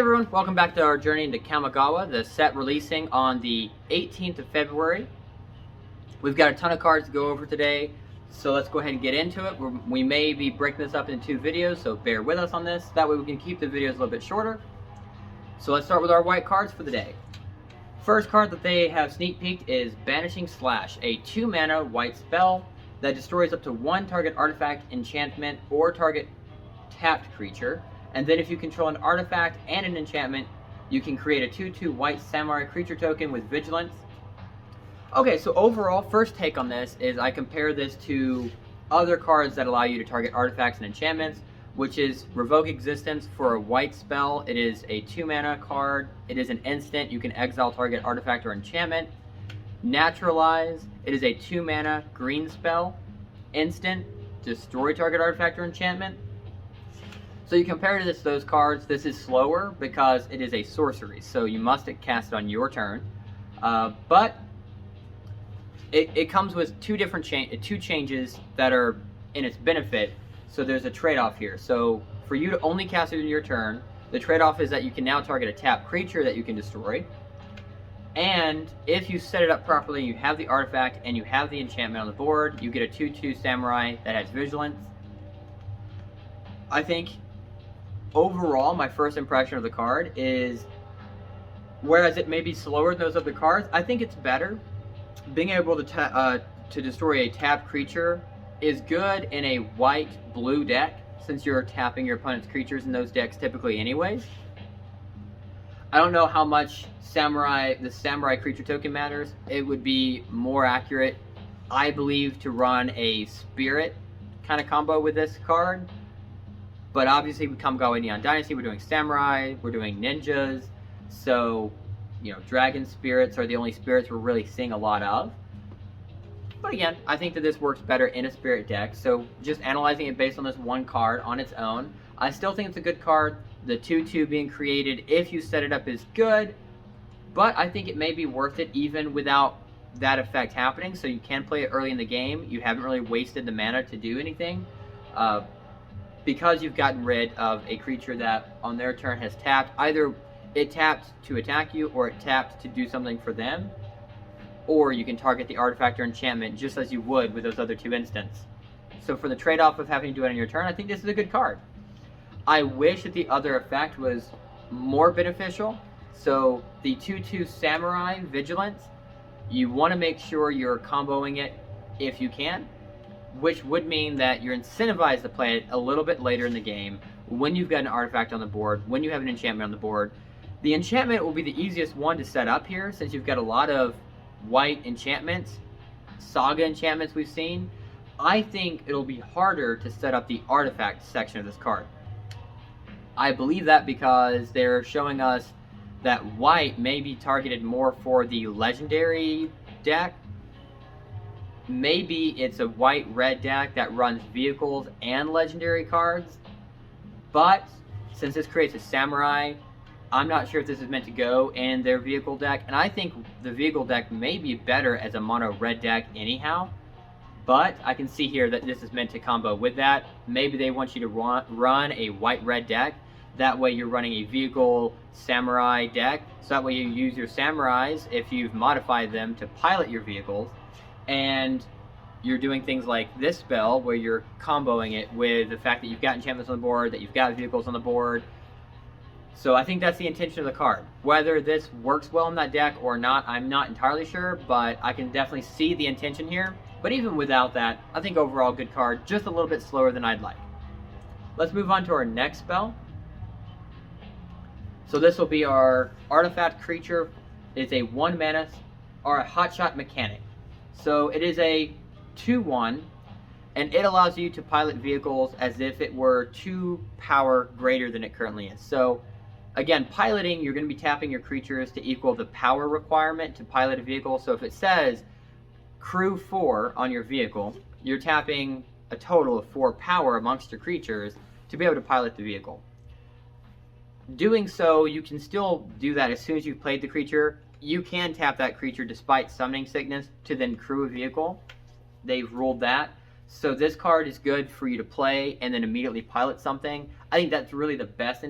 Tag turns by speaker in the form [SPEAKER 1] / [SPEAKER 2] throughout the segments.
[SPEAKER 1] everyone, welcome back to our journey into Kamigawa, the set releasing on the 18th of February. We've got a ton of cards to go over today, so let's go ahead and get into it. We may be breaking this up into 2 videos, so bear with us on this. That way we can keep the videos a little bit shorter. So let's start with our white cards for the day. First card that they have sneak peeked is Banishing Slash, a 2-mana white spell that destroys up to 1 target artifact, enchantment, or target tapped creature. And then if you control an artifact and an enchantment, you can create a 2/2 white samurai creature token with vigilance. Okay, so overall, first take on this is I compare this to other cards that allow you to target artifacts and enchantments, which is Revoke Existence for a white spell. It is a 2-mana card. It is an instant. You can exile target artifact or enchantment. Naturalize. It is a 2-mana green spell. Instant. Destroy target artifact or enchantment. So you compare this to those cards. This is slower because it is a sorcery, so you must cast it on your turn. But it comes with two changes that are in its benefit. So there's a trade-off here. So for you to only cast it in your turn, the trade-off is that you can now target a tapped creature that you can destroy. And if you set it up properly, you have the artifact and you have the enchantment on the board, you get a 2/2 samurai that has vigilance. I think overall, my first impression of the card is, whereas it may be slower than those other cards, I think it's better. Being able to destroy a tapped creature is good in a white-blue deck, since you're tapping your opponent's creatures in those decks typically anyways. I don't know how much the samurai creature token matters. It would be more accurate, I believe, to run a spirit kind of combo with this card. But obviously with Kamigawa Neon Dynasty, we're doing samurai, we're doing ninjas, so, you know, dragon spirits are the only spirits we're really seeing a lot of. But again, I think that this works better in a spirit deck, so just analyzing it based on this one card on its own, I still think it's a good card. The 2/2 being created, if you set it up, is good, but I think it may be worth it even without that effect happening, so you can play it early in the game. You haven't really wasted the mana to do anything. Because you've gotten rid of a creature that on their turn has tapped. Either it tapped to attack you, or it tapped to do something for them, or you can target the artifact or enchantment just as you would with those other 2 instants. So for the trade-off of having to do it on your turn, I think this is a good card. I wish that the other effect was more beneficial. So the 2/2 samurai vigilance, you want to make sure you're comboing it if you can, which would mean that you're incentivized to play it a little bit later in the game, when you've got an artifact on the board, when you have an enchantment on the board. The enchantment will be the easiest one to set up here, since you've got a lot of white enchantments, saga enchantments we've seen. I think it'll be harder to set up the artifact section of this card. I believe that because they're showing us that white may be targeted more for the legendary deck. Maybe it's a white-red deck that runs vehicles and legendary cards, but since this creates a samurai, I'm not sure if this is meant to go in their vehicle deck, and I think the vehicle deck may be better as a mono-red deck anyhow, but I can see here that this is meant to combo with that. Maybe they want you to run a white-red deck, that way you're running a vehicle samurai deck, so that way you use your samurais, if you've modified them, to pilot your vehicles. And you're doing things like this spell, where you're comboing it with the fact that you've got enchantments on the board, that you've got vehicles on the board. So I think that's the intention of the card. Whether this works well in that deck or not, I'm not entirely sure, but I can definitely see the intention here. But even without that, I think overall good card, just a little bit slower than I'd like. Let's move on to our next spell. So this will be our artifact creature. It's a 1-mana or a hotshot mechanic. So it is a 2/1, and it allows you to pilot vehicles as if it were 2 power greater than it currently is. So again, piloting, you're going to be tapping your creatures to equal the power requirement to pilot a vehicle. So if it says crew 4 on your vehicle, you're tapping a total of 4 power amongst your creatures to be able to pilot the vehicle. Doing so, you can still do that as soon as you've played the creature. You can tap that creature despite summoning sickness to then crew a vehicle. They've ruled that. So this card is good for you to play and then immediately pilot something. I think that's really the best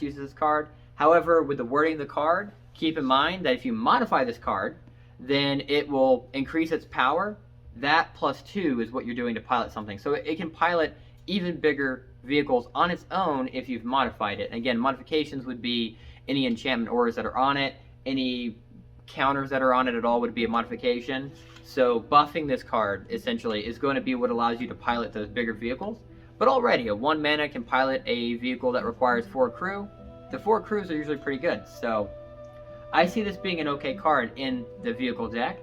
[SPEAKER 1] use of this card. However, with the wording of the card, keep in mind that if you modify this card, then it will increase its power. That +2 is what you're doing to pilot something. So it can pilot even bigger vehicles on its own if you've modified it. And again, modifications would be any enchantment auras that are on it, any counters that are on it at all would be a modification. So buffing this card essentially is going to be what allows you to pilot those bigger vehicles. But already a 1 mana can pilot a vehicle that requires 4 crew. The 4 crews are usually pretty good. So I see this being an okay card in the vehicle deck.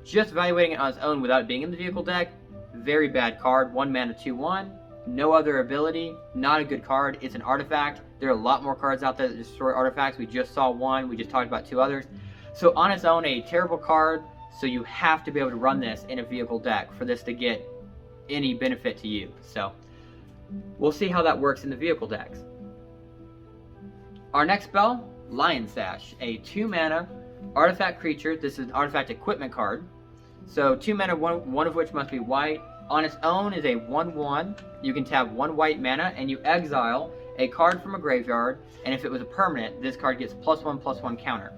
[SPEAKER 1] Just evaluating it on its own without it being in the vehicle deck, very bad card. 1 mana 2/1, no other ability, not a good card. It's an artifact. There are a lot more cards out there that destroy artifacts. We just saw one, we just talked about 2 others. So on its own, a terrible card. So you have to be able to run this in a vehicle deck for this to get any benefit to you. So we'll see how that works in the vehicle decks. Our next spell, Lion Sash, a 2 mana artifact creature. This is an artifact equipment card. So 2 mana, one of which must be white. On its own is a 1/1. You can tap 1 white mana and you exile a card from a graveyard. And if it was a permanent, this card gets +1/+1 counter.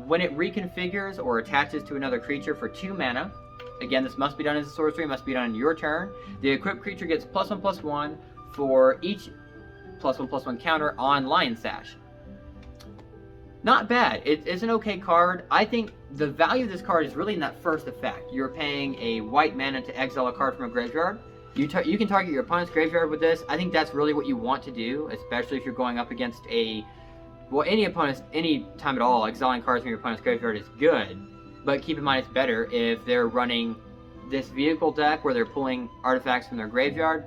[SPEAKER 1] When it reconfigures or attaches to another creature for 2 mana, again, this must be done as a sorcery, must be done on your turn. The equipped creature gets +1/+1 for each +1/+1 counter on Lion Sash. Not bad. It's an okay card. I think the value of this card is really in that first effect. You're paying a white mana to exile a card from a graveyard. You can target your opponent's graveyard with this. I think that's really what you want to do, especially if you're going up against any opponent, any time at all. Exiling cards from your opponent's graveyard is good, but keep in mind it's better if they're running this vehicle deck where they're pulling artifacts from their graveyard,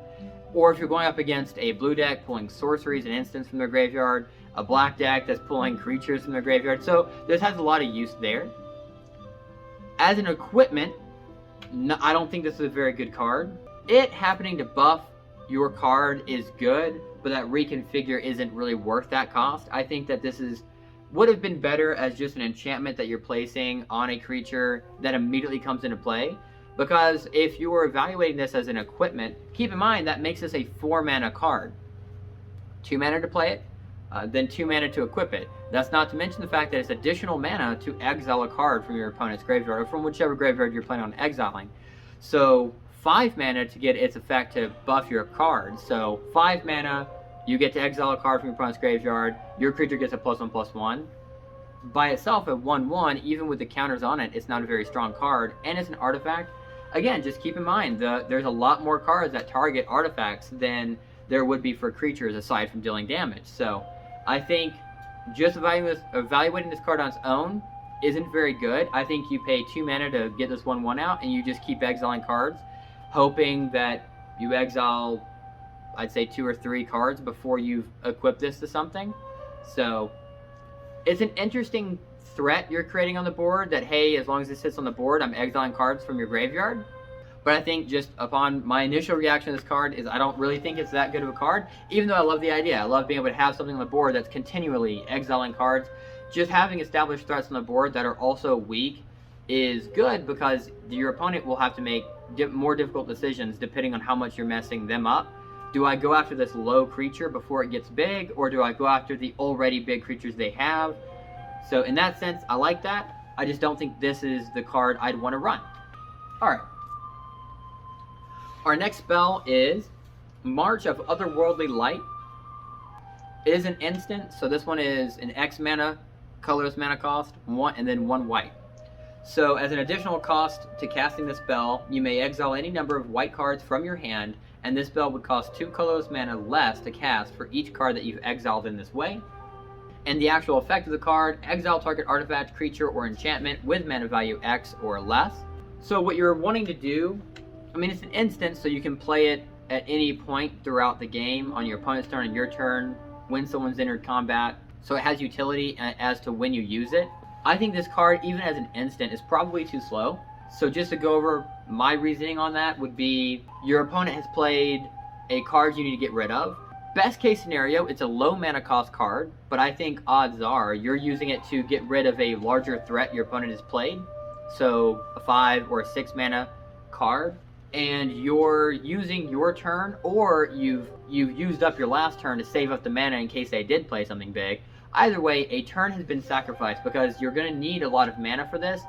[SPEAKER 1] or if you're going up against a blue deck pulling sorceries and instants from their graveyard, a black deck that's pulling creatures from their graveyard. So this has a lot of use there. As an equipment, I don't think this is a very good card. It happening to buff your card is good, but that reconfigure isn't really worth that cost. I think that this would have been better as just an enchantment that you're placing on a creature that immediately comes into play. Because if you were evaluating this as an equipment, keep in mind that makes this a 4 mana card. 2 mana to play it, then 2 mana to equip it. That's not to mention the fact that it's additional mana to exile a card from your opponent's graveyard, or from whichever graveyard you're planning on exiling. So 5 mana to get its effect to buff your card. So 5 mana, you get to exile a card from your opponent's graveyard, your creature gets a +1/+1. By itself, at 1/1, even with the counters on it, it's not a very strong card, and it's an artifact. Again, just keep in mind, there's a lot more cards that target artifacts than there would be for creatures aside from dealing damage. So I think just evaluating this card on its own isn't very good. I think you pay 2 mana to get this 1/1 out, and you just keep exiling cards, hoping that you exile, I'd say 2 or 3 cards before you've equipped this to something. So it's an interesting threat you're creating on the board that, hey, as long as it sits on the board, I'm exiling cards from your graveyard. But I think just upon my initial reaction to this card is I don't really think it's that good of a card, even though I love the idea. I love being able to have something on the board that's continually exiling cards. Just having established threats on the board that are also weak is good, because your opponent will have to make more difficult decisions depending on how much you're messing them up. Do I go after this low creature before it gets big, or do I go after the already big creatures they have? So in that sense, I like that. I just don't think this is the card I'd want to run. Alright. Our next spell is March of Otherworldly Light. It is an instant, so this one is an X mana, colorless mana cost, 1 and then 1 white. So as an additional cost to casting the spell, you may exile any number of white cards from your hand, and this spell would cost 2 colorless mana less to cast for each card that you've exiled in this way. And the actual effect of the card, exile target artifact, creature, or enchantment with mana value X or less. So what you're wanting to do, I mean, it's an instant, so you can play it at any point throughout the game, on your opponent's turn and your turn, when someone's entered combat. So it has utility as to when you use it. I think this card, even as an instant, is probably too slow. So just to go over my reasoning on that would be, your opponent has played a card you need to get rid of. Best case scenario, it's a low mana cost card, but I think odds are you're using it to get rid of a larger threat your opponent has played. So a 5 or a 6 mana card, and you're using your turn, or you've used up your last turn to save up the mana in case they did play something big. Either way, a turn has been sacrificed because you're going to need a lot of mana for this,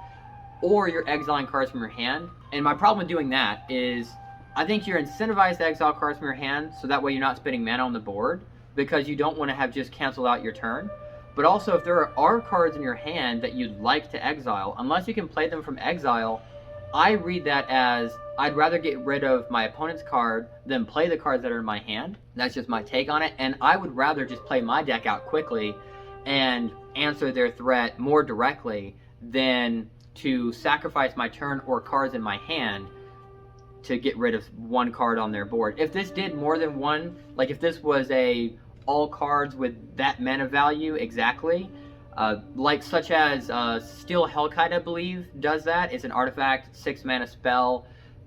[SPEAKER 1] or you're exiling cards from your hand. And my problem with doing that is I think you're incentivized to exile cards from your hand so that way you're not spending mana on the board, because you don't want to have just canceled out your turn. But also, if there are cards in your hand that you'd like to exile, unless you can play them from exile, I read that as I'd rather get rid of my opponent's card than play the cards that are in my hand. That's just my take on it, and I would rather just play my deck out quickly and answer their threat more directly than to sacrifice my turn or cards in my hand to get rid of one card on their board. If this did more than one, like if this was a all cards with that mana value exactly, like such as Steel Hellkite, I believe, does that. It's an artifact, 6 mana spell,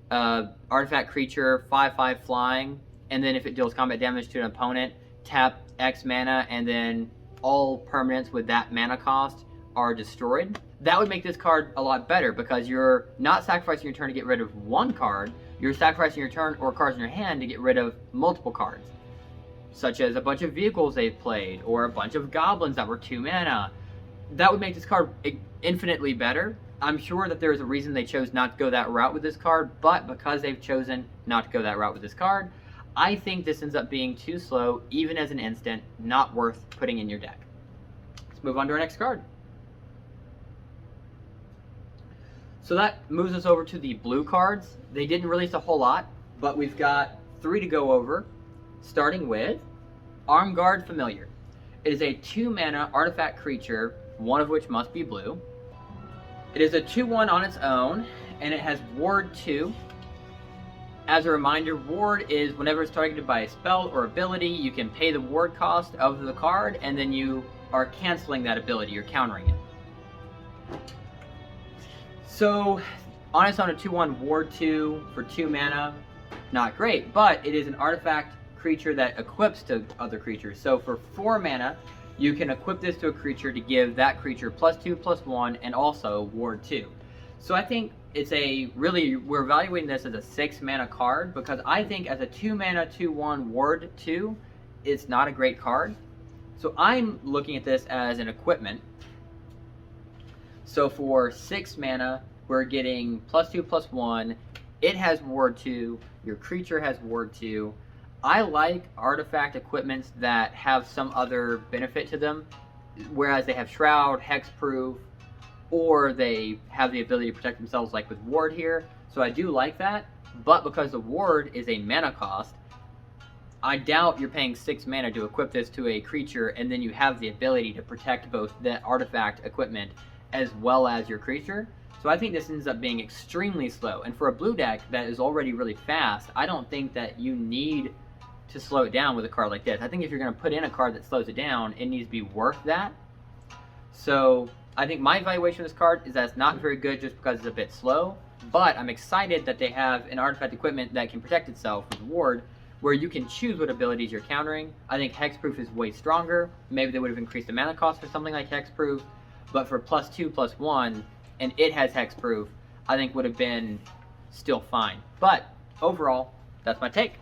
[SPEAKER 1] artifact creature, 5/5 flying, and then if it deals combat damage to an opponent, tap X mana, and then all permanents with that mana cost are destroyed. That would make this card a lot better because you're not sacrificing your turn to get rid of one card, you're sacrificing your turn or cards in your hand to get rid of multiple cards, such as a bunch of vehicles they've played, or a bunch of goblins that were 2 mana. That would make this card infinitely better. I'm sure that there's a reason they chose not to go that route with this card, but because they've chosen not to go that route with this card, I think this ends up being too slow, even as an instant, not worth putting in your deck. Let's move on to our next card. So that moves us over to the blue cards. They didn't release a whole lot, but we've got 3 to go over, starting with Armguard Familiar. It is a 2 mana artifact creature, one of which must be blue. It is a 2/1 on its own, and it has Ward 2. As a reminder, Ward is whenever it's targeted by a spell or ability, you can pay the ward cost of the card, and then you are canceling that ability, you're countering it. So, on its own, a 2/1 Ward 2 for 2 mana, not great, but it is an artifact creature that equips to other creatures. So for 4 mana, you can equip this to a creature to give that creature +2/+1 and also Ward 2. So I think it's we're evaluating this as a 6 mana card because I think as a 2 mana 2/1 Ward 2, it's not a great card. So I'm looking at this as an equipment. So for 6 mana, we're getting +2/+1. It has Ward 2. Your creature has Ward 2. I like artifact equipments that have some other benefit to them, whereas they have Shroud, Hexproof, or they have the ability to protect themselves like with Ward here. So I do like that, but because the Ward is a mana cost, I doubt you're paying 6 mana to equip this to a creature and then you have the ability to protect both that artifact equipment as well as your creature. So I think this ends up being extremely slow. And for a blue deck that is already really fast, I don't think that you need to slow it down with a card like this. I think if you're going to put in a card that slows it down, it needs to be worth that. So I think my evaluation of this card is that it's not very good just because it's a bit slow, but I'm excited that they have an artifact equipment that can protect itself with Ward, where you can choose what abilities you're countering. I think Hexproof is way stronger. Maybe they would have increased the mana cost for something like Hexproof, but for +2/+1, and it has Hexproof, I think would have been still fine. But overall, that's my take.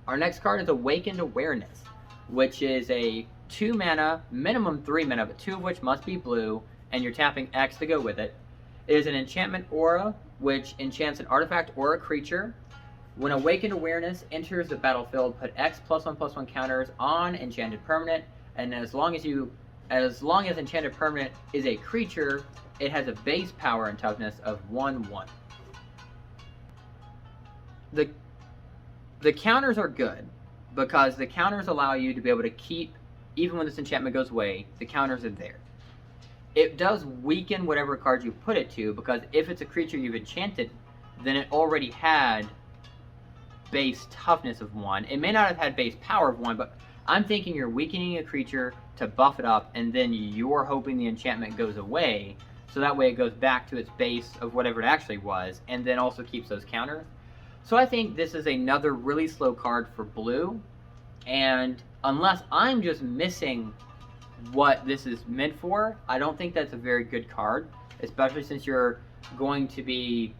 [SPEAKER 1] Our next card is Awakened Awareness, which is a 2 mana, minimum 3 mana, but 2 of which must be blue, and you're tapping X to go with it. It is an enchantment aura, which enchants an artifact or a creature. When Awakened Awareness enters the battlefield, put X +1/+1 counters on enchanted permanent, and as long as enchanted permanent is a creature, it has a base power and toughness of 1/1. The counters are good because the counters allow you to be able to keep, even when this enchantment goes away, the counters are there. It does weaken whatever card you put it to, because if it's a creature you've enchanted, then it already had base toughness of 1. It may not have had base power of 1, but I'm thinking you're weakening a creature to buff it up, and then you're hoping the enchantment goes away, so that way it goes back to its base of whatever it actually was, and then also keeps those counters. So I think this is another really slow card for blue, and unless I'm just missing what this is meant for, I don't think that's a very good card, especially since you're going to be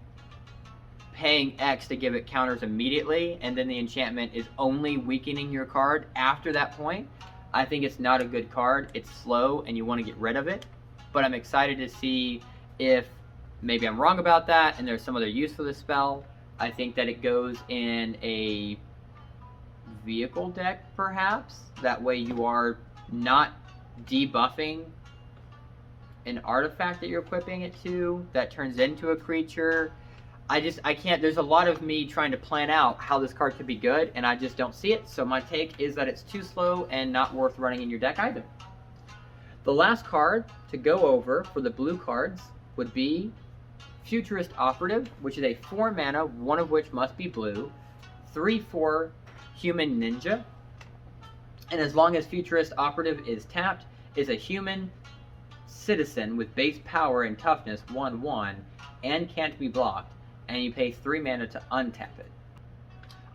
[SPEAKER 1] paying X to give it counters immediately, and then the enchantment is only weakening your card after that point. I think it's not a good card. It's slow and you want to get rid of it. But I'm excited to see if maybe I'm wrong about that and there's some other use for the spell. I think that it goes in a vehicle deck, perhaps. That way you are not debuffing an artifact that you're equipping it to that turns into a creature. I can't, there's a lot of me trying to plan out how this card could be good, and I just don't see it. So my take is that it's too slow and not worth running in your deck either. The last card to go over for the blue cards would be Futurist Operative, which is a 4 mana, one of which must be blue, 3/4 human ninja. And as long as Futurist Operative is tapped, is a human citizen with base power and toughness 1/1 and can't be blocked, and you pay 3 mana to untap it.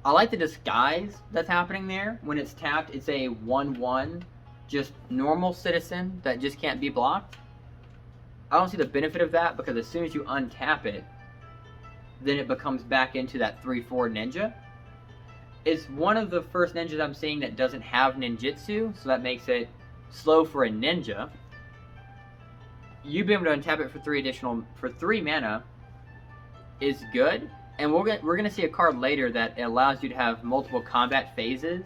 [SPEAKER 1] I like the disguise that's happening there. When it's tapped, it's a 1/1 just normal citizen that just can't be blocked. I don't see the benefit of that, because as soon as you untap it, then it becomes back into that 3/4 ninja. It's one of the first ninjas I'm seeing that doesn't have ninjutsu, so that makes it slow for a ninja. You being able to untap it for 3 mana is good, and we're gonna see a card later that allows you to have multiple combat phases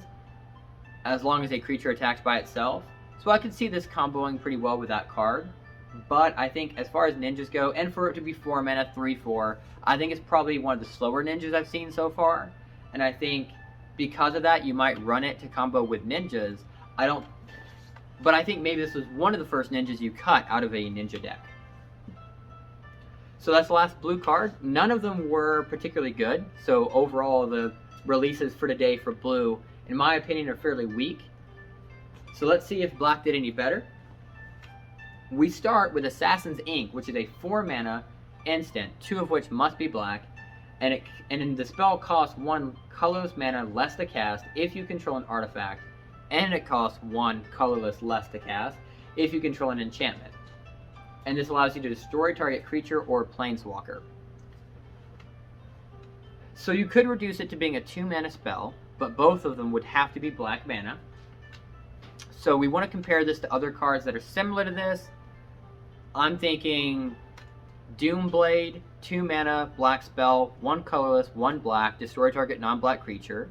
[SPEAKER 1] as long as a creature attacks by itself. So I could see this comboing pretty well with that card. But I think as far as ninjas go, and for it to be 4 mana, 3/4, I think it's probably one of the slower ninjas I've seen so far. And I think because of that, you might run it to combo with ninjas. But I think maybe this was one of the first ninjas you cut out of a ninja deck. So that's the last blue card. None of them were particularly good. So overall, the releases for today for blue, in my opinion, are fairly weak. So let's see if black did any better. We start with Assassin's Ink, which is a 4 mana instant, 2 of which must be black, and the spell costs 1 colorless mana less to cast if you control an artifact, and it costs 1 colorless less to cast if you control an enchantment. And this allows you to destroy target creature or planeswalker. So you could reduce it to being a 2 mana spell, but both of them would have to be black mana. So we want to compare this to other cards that are similar to this. I'm thinking Doomblade, 2 mana, black spell, 1 colorless, 1 black, destroy target non-black creature.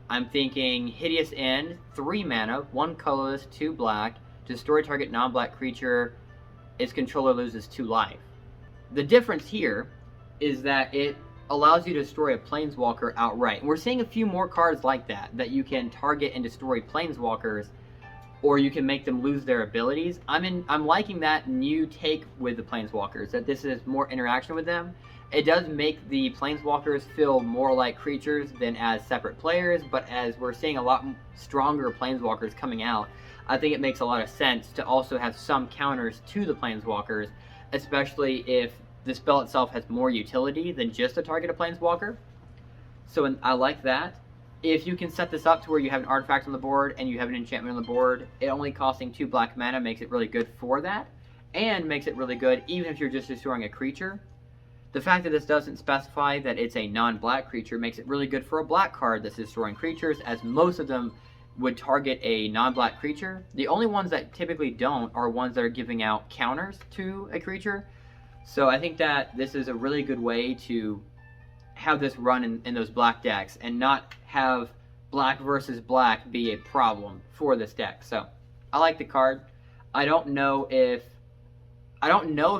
[SPEAKER 1] I'm thinking Hideous End, 3 mana, 1 colorless, 2 black, destroy target non-black creature, its controller loses 2 life. The difference here is that it allows you to destroy a planeswalker outright. And we're seeing a few more cards like that you can target and destroy planeswalkers, or you can make them lose their abilities. I'm liking that new take with the planeswalkers, that this is more interaction with them. It does make the planeswalkers feel more like creatures than as separate players, but as we're seeing a lot stronger planeswalkers coming out, I think it makes a lot of sense to also have some counters to the planeswalkers, especially if the spell itself has more utility than just to target a planeswalker. So I like that. If you can set this up to where you have an artifact on the board and you have an enchantment on the board, it only costing 2 black mana makes it really good for that, and makes it really good even if you're just destroying a creature. The fact that this doesn't specify that it's a non-black creature makes it really good for a black card that's destroying creatures, as most of them would target a non-black creature. The only ones that typically don't are ones that are giving out counters to a creature. So I think that this is a really good way to have this run in those black decks and not have black versus black be a problem for this deck. So I like the card. I don't know if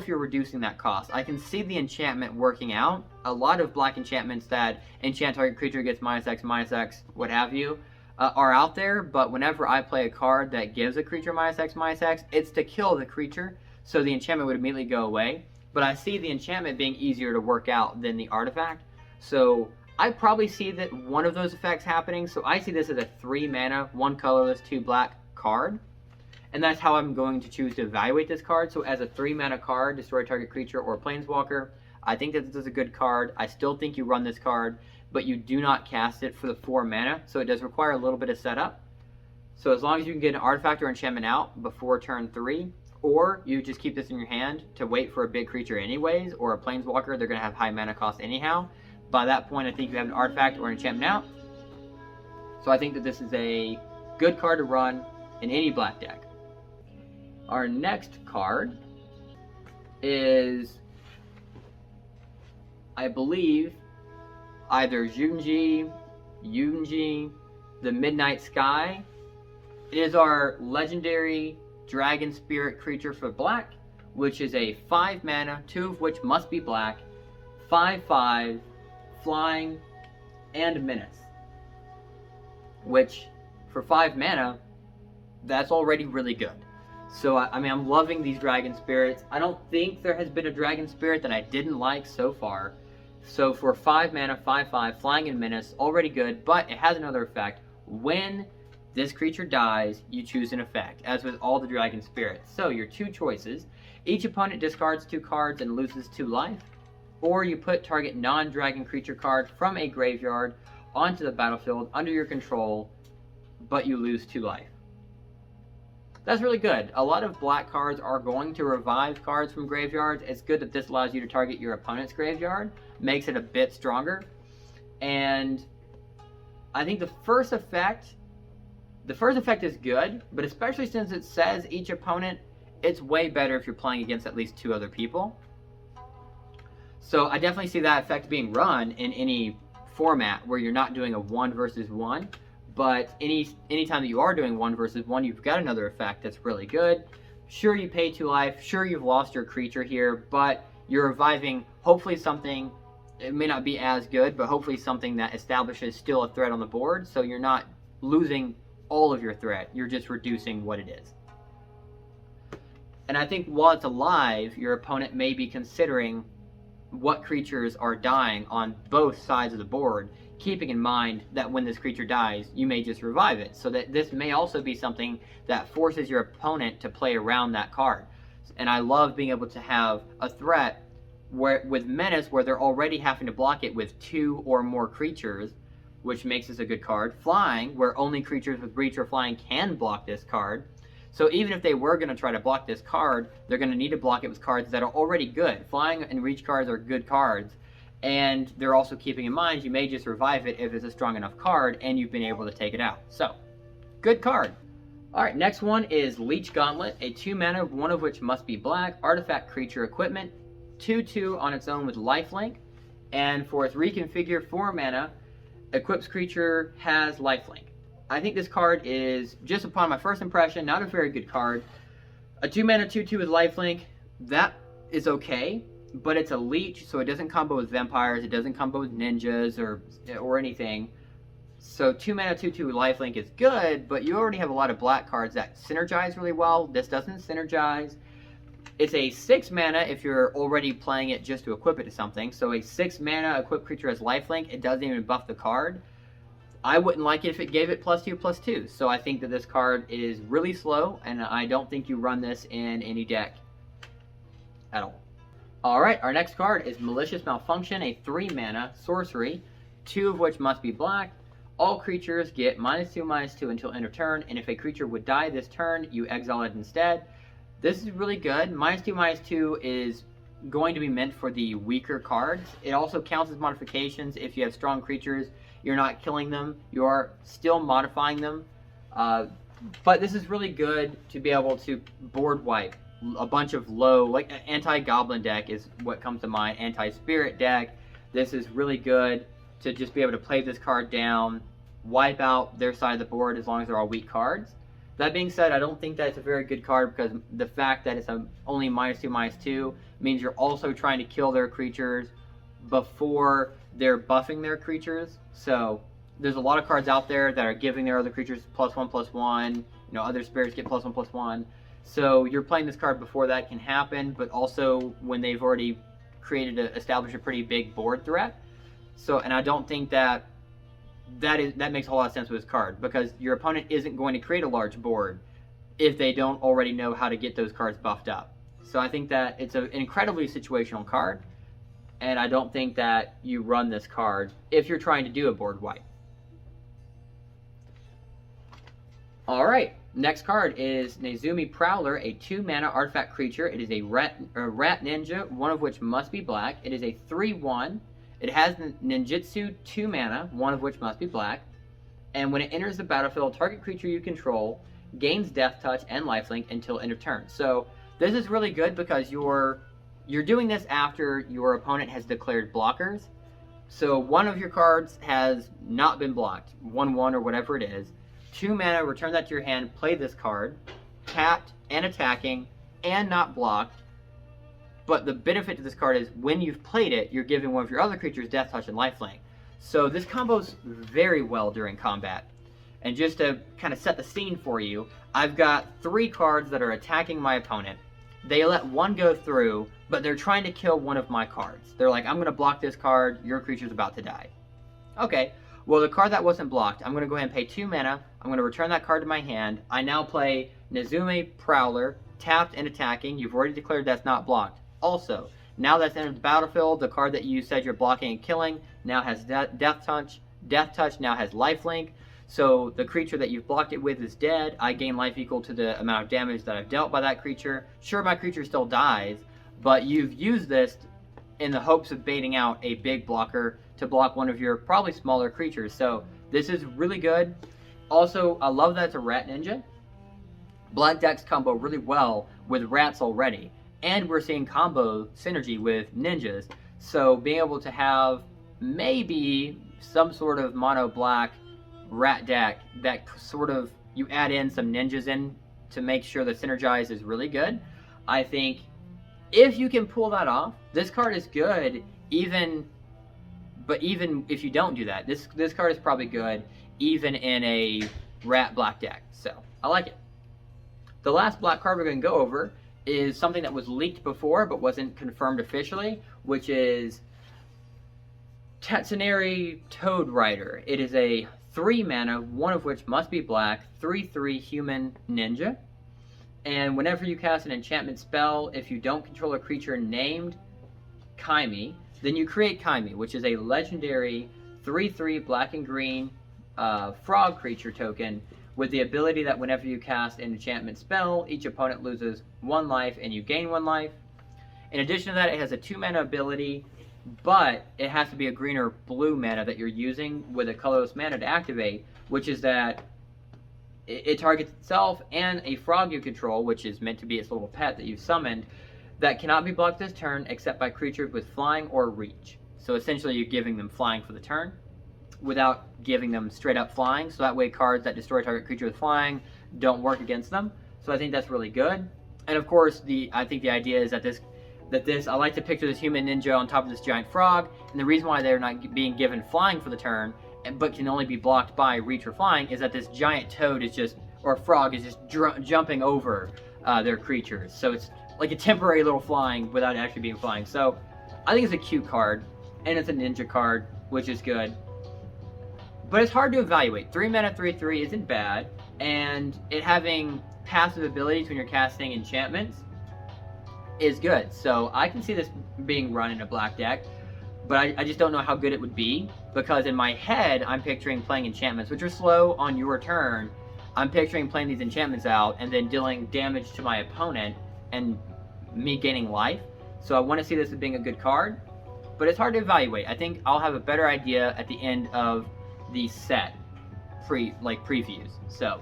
[SPEAKER 1] you're reducing that cost. I can see the enchantment working out. A lot of black enchantments that enchant target creature gets -X, what have you, are out there, but whenever I play a card that gives a creature -X, it's to kill the creature, so the enchantment would immediately go away. But I see the enchantment being easier to work out than the artifact. So I probably see that one of those effects happening. So I see this as a 3 mana, 1 colorless, 2 black card. And that's how I'm going to choose to evaluate this card. So as a 3 mana card, destroy target creature or planeswalker, I think that this is a good card. I still think you run this card, but you do not cast it for the 4 mana. So it does require a little bit of setup. So as long as you can get an artifact or enchantment out before turn 3, or you just keep this in your hand to wait for a big creature anyways, or a planeswalker, they're going to have high mana cost anyhow. By that point, I think you have an artifact or an enchantment out. So I think that this is a good card to run. in any black deck. Our next card is, I believe, either Yunji, the Midnight Sky. It is our legendary dragon spirit creature for black, which is a 5 mana, 2 of which must be black, 5/5, flying, and menace. Which, for 5 mana, that's already really good. So, I mean, I'm loving these dragon spirits. I don't think there has been a dragon spirit that I didn't like so far. So for 5 mana, 5/5, flying and menace, already good, but it has another effect. When this creature dies, you choose an effect, as with all the dragon spirits. So your 2 choices: each opponent discards 2 cards and loses 2 life, or you put target non-dragon creature card from a graveyard onto the battlefield under your control, but you lose 2 life. That's really good. A lot of black cards are going to revive cards from graveyards. It's good that this allows you to target your opponent's graveyard, makes it a bit stronger. And I think the first effect is good, but especially since it says each opponent, it's way better if you're playing against at least 2 other people. So I definitely see that effect being run in any format where you're not doing a 1 versus 1. But anytime that you are doing 1 versus 1, you've got another effect that's really good. Sure, you pay 2 life. Sure, you've lost your creature here, but you're reviving hopefully something. It may not be as good, but hopefully something that establishes still a threat on the board, so you're not losing all of your threat. You're just reducing what it is. And I think while it's alive, your opponent may be considering what creatures are dying on both sides of the board, keeping in mind that when this creature dies, you may just revive it. So that this may also be something that forces your opponent to play around that card. And I love being able to have a threat where, with menace, where they're already having to block it with 2 or more creatures, which makes this a good card. Flying, where only creatures with breach or flying can block this card. So even if they were going to try to block this card, they're going to need to block it with cards that are already good. Flying and reach cards are good cards. And they're also keeping in mind you may just revive it if it's a strong enough card and you've been able to take it out. So, good card. Alright, next one is Leech Gauntlet, a 2 mana, 1 of which must be black, artifact creature equipment, 2/2 on its own with lifelink, and for its reconfigure 4 mana, equips creature has lifelink. I think this card is, just upon my first impression, not a very good card. A 2 mana 2/2 with lifelink, that is okay. But it's a leech, so it doesn't combo with vampires, it doesn't combo with ninjas or anything. So 2 mana 2/2 with lifelink is good, but you already have a lot of black cards that synergize really well. This doesn't synergize. It's a 6 mana if you're already playing it just to equip it to something. So a 6 mana equipped creature has lifelink, it doesn't even buff the card. I wouldn't like it if it gave it +2/+2. So I think that this card is really slow, and I don't think you run this in any deck at all. Alright, our next card is Malicious Malfunction, a 3 mana sorcery, 2 of which must be black. All creatures get -2/-2 until end of turn, and if a creature would die this turn, you exile it instead. This is really good. -2/-2 is going to be meant for the weaker cards. It also counts as modifications. If you have strong creatures, you're not killing them, you are still modifying them. But this is really good to be able to board wipe a bunch of low, like anti-goblin deck is what comes to mind, anti-spirit deck. This is really good to just be able to play this card down, wipe out their side of the board as long as they're all weak cards. That being said, I don't think that it's a very good card because the fact that it's only -2/-2 means you're also trying to kill their creatures before they're buffing their creatures. So there's a lot of cards out there that are giving their other creatures +1/+1. You know, other spirits get +1/+1. So you're playing this card before that can happen, but also when they've already established a pretty big board threat. So, and I don't think that makes a whole lot of sense with this card, because your opponent isn't going to create a large board if they don't already know how to get those cards buffed up. So I think that it's an incredibly situational card, and I don't think that you run this card if you're trying to do a board wipe. Alright, next card is Nizumi Prowler, a 2 mana artifact creature. It is a rat ninja, 1 of which must be black. It is a 3/1. It has ninjutsu, 2 mana, 1 of which must be black. And when it enters the battlefield, target creature you control gains death touch and lifelink until end of turn. So this is really good because you're doing this after your opponent has declared blockers. So one of your cards has not been blocked, 1/1 or whatever it is. 2 mana, return that to your hand, play this card, tapped and attacking and not blocked. But the benefit to this card is when you've played it, you're giving one of your other creatures death touch and lifelink. So this combos very well during combat. And just to kind of set the scene for you, I've got 3 cards that are attacking my opponent. They let one go through, but they're trying to kill one of my cards. They're like, I'm going to block this card, your creature's about to die. Okay, well the card that wasn't blocked, I'm going to go ahead and pay 2 mana, I'm going to return that card to my hand. I now play Nizumi, Prowler, tapped and attacking. You've already declared that's not blocked. Also, now that's entered the battlefield, the card that you said you're blocking and killing now has death touch. Death touch now has lifelink. So the creature that you've blocked it with is dead. I gain life equal to the amount of damage that I've dealt by that creature. Sure, my creature still dies, but you've used this in the hopes of baiting out a big blocker to block one of your probably smaller creatures. So this is really good. Also, I love that it's a rat ninja. Black decks combo really well with rats already. And we're seeing combo synergy with ninjas. So being able to have maybe some sort of mono black rat deck that sort of you add in some ninjas in to make sure the synergize is really good. I think if you can pull that off, this card is good even if you don't do that, this card is probably good even in a rat black deck. So I like it. The last black card we're going to go over is something that was leaked before but wasn't confirmed officially, which is Tatsunari Toad Rider. It is a 3 mana, one of which must be black, 3/3 human ninja. And whenever you cast an enchantment spell, if you don't control a creature named Kaimi, then you create Kaimi, which is a legendary 3/3 black and green frog creature token with the ability that whenever you cast an enchantment spell, each opponent loses 1 life and you gain 1 life. In addition to that, it has a 2 mana ability, but it has to be a green or blue mana that you're using with a colorless mana to activate, which is that it targets itself and a frog you control, which is meant to be its little pet that you've summoned, that cannot be blocked this turn except by creatures with flying or reach. So essentially you're giving them flying for the turn without giving them straight up flying, so that way cards that destroy target creature with flying don't work against them. So I think that's really good. And of course, I think the idea is that I like to picture this human ninja on top of this giant frog, and the reason why they're not being given flying for the turn, but can only be blocked by reach or flying, is that this giant toad is just, or frog is just jumping over their creatures. So it's like a temporary little flying without actually being flying. So I think it's a cute card, and it's a ninja card, which is good. But it's hard to evaluate. 3 mana, 3/3 isn't bad, and it having passive abilities when you're casting enchantments is good. So I can see this being run in a black deck, but I just don't know how good it would be, because in my head, I'm picturing playing enchantments, which are slow on your turn. I'm picturing playing these enchantments out and then dealing damage to my opponent and me gaining life. So I want to see this as being a good card, but it's hard to evaluate. I think I'll have a better idea at the end of the set previews. So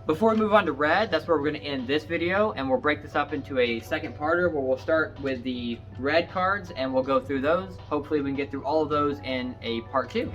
[SPEAKER 1] before we move on to red, that's where we're going to end this video, and we'll break this up into a second parter where we'll start with the red cards and we'll go through those. Hopefully we can get through all of those in a part 2.